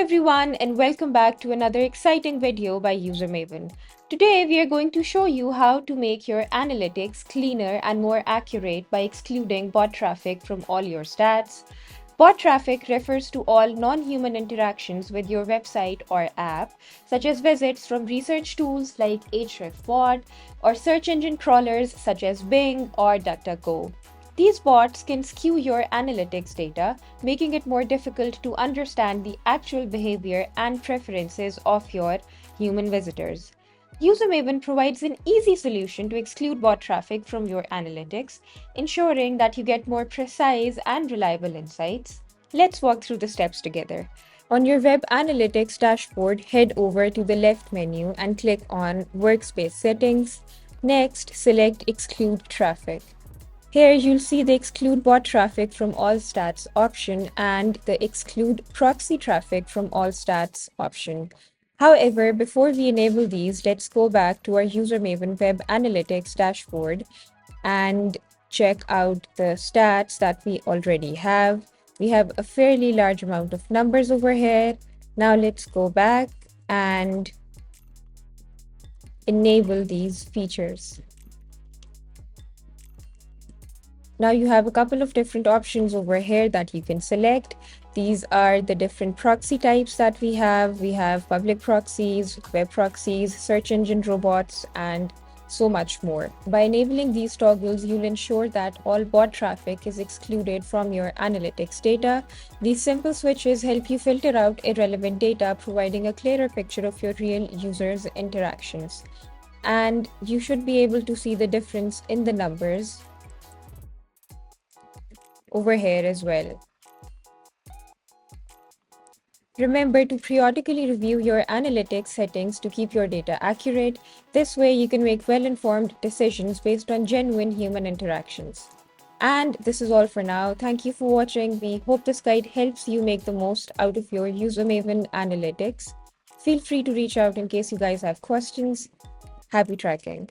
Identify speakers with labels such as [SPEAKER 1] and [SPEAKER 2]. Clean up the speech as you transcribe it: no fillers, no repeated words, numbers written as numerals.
[SPEAKER 1] everyone, and welcome back to another exciting video by Usermaven. Today we are going to show you how to make your analytics cleaner and more accurate by excluding bot traffic from all your stats. Bot traffic refers to all non-human interactions with your website or app, such as visits from research tools like Ahrefs or search engine crawlers such as Bing or DuckDuckGo. These bots can skew your analytics data, making it more difficult to understand the actual behavior and preferences of your human visitors. Usermaven provides an easy solution to exclude bot traffic from your analytics, ensuring that you get more precise and reliable insights. Let's walk through the steps together. On your web analytics dashboard, head over to the left menu and click on Workspace Settings. Next, select Exclude Traffic. Here you'll see the exclude bot traffic from all stats option and the exclude proxy traffic from all stats option. However, before we enable these, let's go back to our Usermaven Web Analytics dashboard and check out the stats that we already have. We have a fairly large amount of numbers over here. Now let's go back and enable these features. Now you have a couple of different options over here that you can select. These are the different proxy types that we have. We have public proxies, web proxies, search engine robots, and so much more. By enabling these toggles, you'll ensure that all bot traffic is excluded from your analytics data. These simple switches help you filter out irrelevant data, providing a clearer picture of your real users' interactions. And you should be able to see the difference in the numbers over here as well. Remember to periodically review your analytics settings to keep your data accurate. This way you can make well-informed decisions based on genuine human interactions. And this is all for now. Thank you for watching. We hope this guide helps you make the most out of your Usermaven analytics. Feel free to reach out in case you guys have questions. Happy tracking.